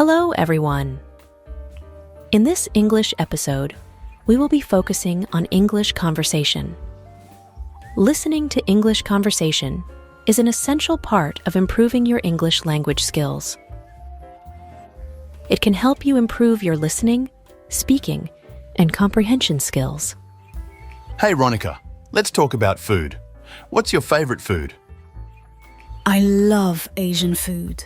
Hello, everyone. In this English episode, we will be focusing on English conversation. Listening to English conversation is an essential part of improving your English language skills. It can help you improve your listening, speaking, and comprehension skills. Hey, Ronica, let's talk about food. What's your favorite food? I love Asian food,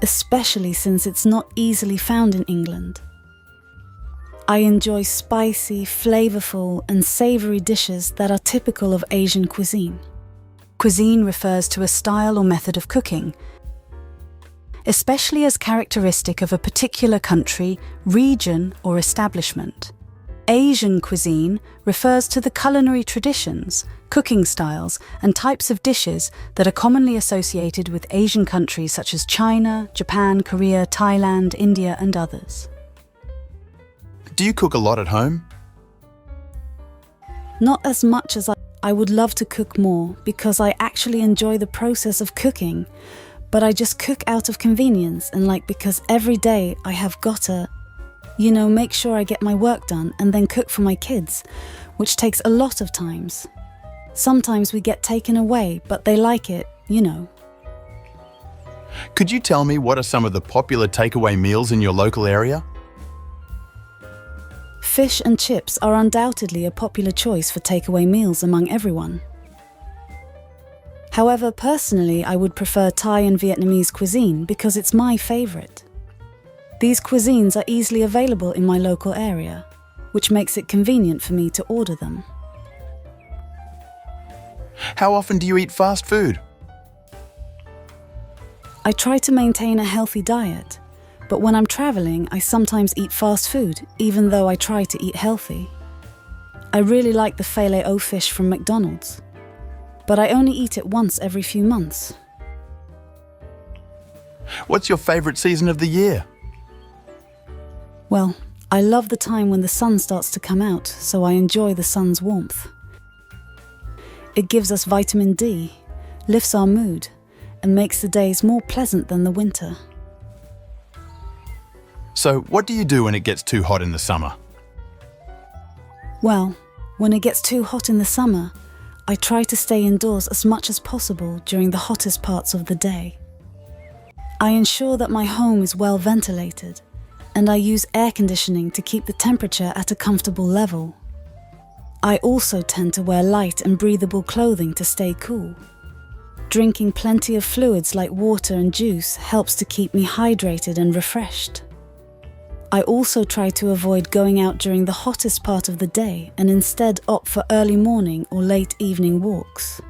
especially since it's not easily found in England. I enjoy spicy, flavorful, and savory dishes that are typical of Asian cuisine. Cuisine refers to a style or method of cooking, especially as characteristic of a particular country, region, or establishment. Asian cuisine refers to the culinary traditions, cooking styles, and types of dishes that are commonly associated with Asian countries such as China, Japan, Korea, Thailand, India, and others. Do you cook a lot at home? Not as much as I would love to cook more because I actually enjoy the process of cooking, but I just cook out of convenience and because every day I have gotta make sure I get my work done and then cook for my kids, which takes a lot of times. Sometimes we get taken away, but they like it. Could you tell me what are some of the popular takeaway meals in your local area? Fish and chips are undoubtedly a popular choice for takeaway meals among everyone. However, personally, I would prefer Thai and Vietnamese cuisine because it's my favorite. These cuisines are easily available in my local area, which makes it convenient for me to order them. How often do you eat fast food? I try to maintain a healthy diet, but when I'm traveling, I sometimes eat fast food, even though I try to eat healthy. I really like the filet-o fish from McDonald's, but I only eat it once every few months. What's your favorite season of the year? Well, I love the time when the sun starts to come out, so I enjoy the sun's warmth. It gives us vitamin D, lifts our mood, and makes the days more pleasant than the winter. So, what do you do when it gets too hot in the summer? Well, when it gets too hot in the summer, I try to stay indoors as much as possible during the hottest parts of the day. I ensure that my home is well ventilated, and I use air conditioning to keep the temperature at a comfortable level. I also tend to wear light and breathable clothing to stay cool. Drinking plenty of fluids like water and juice helps to keep me hydrated and refreshed. I also try to avoid going out during the hottest part of the day and instead opt for early morning or late evening walks.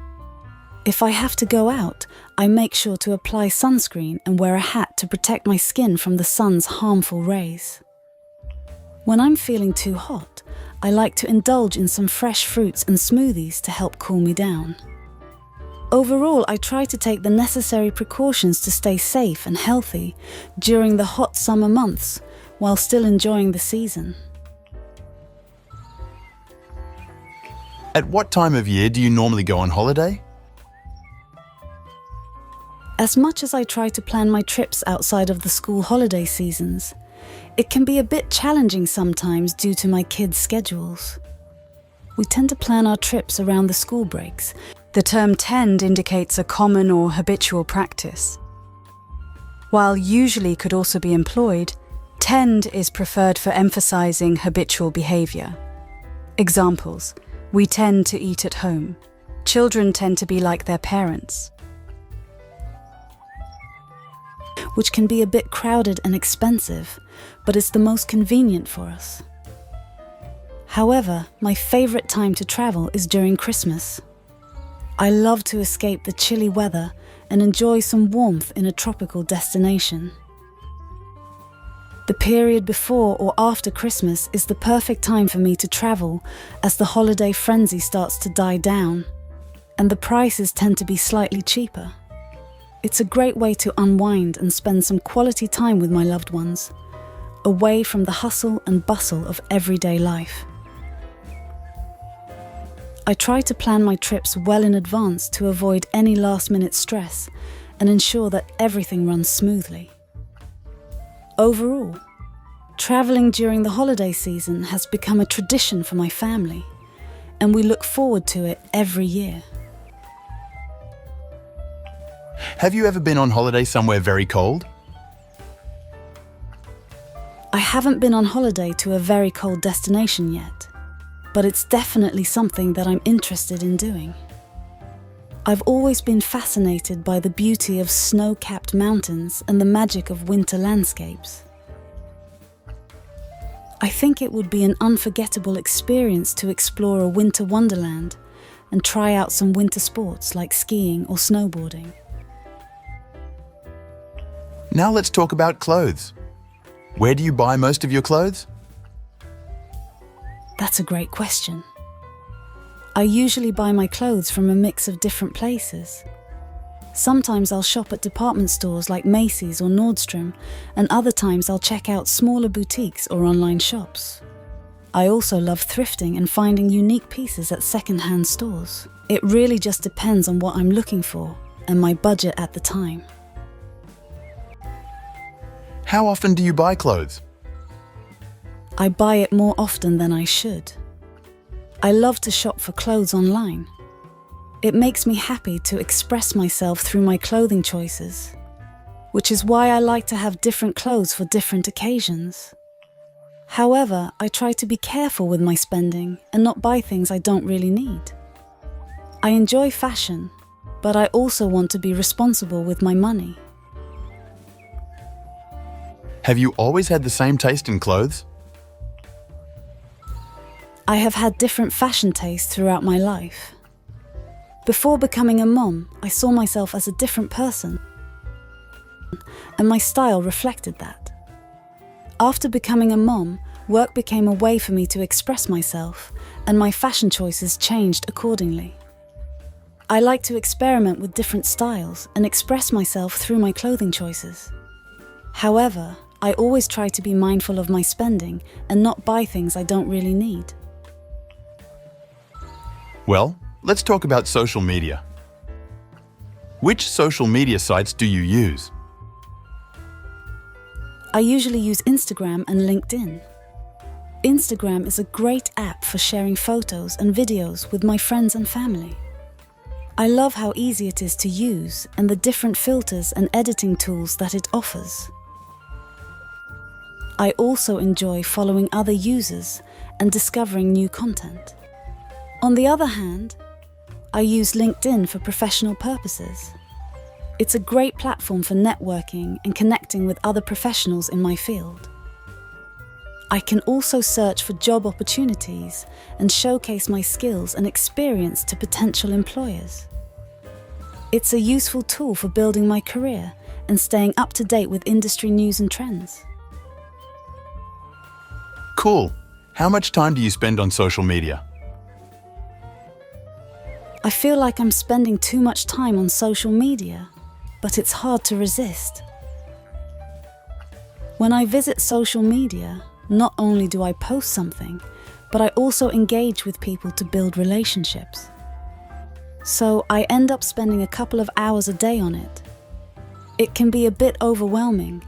If I have to go out, I make sure to apply sunscreen and wear a hat to protect my skin from the sun's harmful rays. When I'm feeling too hot, I like to indulge in some fresh fruits and smoothies to help cool me down. Overall, I try to take the necessary precautions to stay safe and healthy during the hot summer months while still enjoying the season. At what time of year do you normally go on holiday? As much as I try to plan my trips outside of the school holiday seasons, it can be a bit challenging sometimes due to my kids' schedules. We tend to plan our trips around the school breaks. The term tend indicates a common or habitual practice. While usually could also be employed, tend is preferred for emphasizing habitual behavior. Examples: we tend to eat at home. Children tend to be like their parents. Which can be a bit crowded and expensive, but it's the most convenient for us. However, my favorite time to travel is during Christmas. I love to escape the chilly weather and enjoy some warmth in a tropical destination. The period before or after Christmas is the perfect time for me to travel as the holiday frenzy starts to die down, and the prices tend to be slightly cheaper. It's a great way to unwind and spend some quality time with my loved ones, away from the hustle and bustle of everyday life. I try to plan my trips well in advance to avoid any last-minute stress and ensure that everything runs smoothly. Overall, traveling during the holiday season has become a tradition for my family, and we look forward to it every year. Have you ever been on holiday somewhere very cold? I haven't been on holiday to a very cold destination yet, but it's definitely something that I'm interested in doing. I've always been fascinated by the beauty of snow-capped mountains and the magic of winter landscapes. I think it would be an unforgettable experience to explore a winter wonderland and try out some winter sports like skiing or snowboarding. Now let's talk about clothes. Where do you buy most of your clothes? That's a great question. I usually buy my clothes from a mix of different places. Sometimes I'll shop at department stores like Macy's or Nordstrom, and other times I'll check out smaller boutiques or online shops. I also love thrifting and finding unique pieces at second-hand stores. It really just depends on what I'm looking for and my budget at the time. How often do you buy clothes? I buy it more often than I should. I love to shop for clothes online. It makes me happy to express myself through my clothing choices, which is why I like to have different clothes for different occasions. However, I try to be careful with my spending and not buy things I don't really need. I enjoy fashion, but I also want to be responsible with my money. Have you always had the same taste in clothes? I have had different fashion tastes throughout my life. Before becoming a mom, I saw myself as a different person, and my style reflected that. After becoming a mom, work became a way for me to express myself, and my fashion choices changed accordingly. I like to experiment with different styles and express myself through my clothing choices. However, I always try to be mindful of my spending and not buy things I don't really need. Well, let's talk about social media. Which social media sites do you use? I usually use Instagram and LinkedIn. Instagram is a great app for sharing photos and videos with my friends and family. I love how easy it is to use and the different filters and editing tools that it offers. I also enjoy following other users and discovering new content. On the other hand, I use LinkedIn for professional purposes. It's a great platform for networking and connecting with other professionals in my field. I can also search for job opportunities and showcase my skills and experience to potential employers. It's a useful tool for building my career and staying up to date with industry news and trends. Cool. How much time do you spend on social media? I feel like I'm spending too much time on social media, but it's hard to resist. When I visit social media, not only do I post something, but I also engage with people to build relationships. So I end up spending a couple of hours a day on it. It can be a bit overwhelming,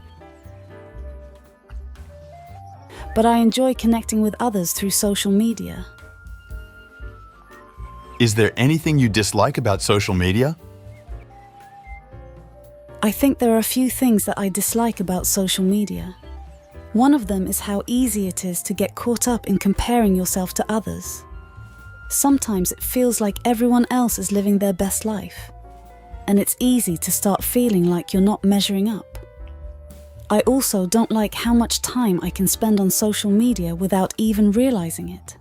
but I enjoy connecting with others through social media. Is there anything you dislike about social media? I think there are a few things that I dislike about social media. One of them is how easy it is to get caught up in comparing yourself to others. Sometimes it feels like everyone else is living their best life, and it's easy to start feeling like you're not measuring up. I also don't like how much time I can spend on social media without even realizing it.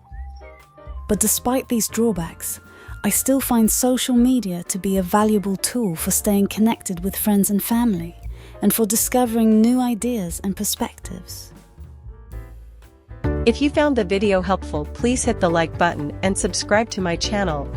But despite these drawbacks, I still find social media to be a valuable tool for staying connected with friends and family, and for discovering new ideas and perspectives. If you found the video helpful, please hit the like button and subscribe to my channel.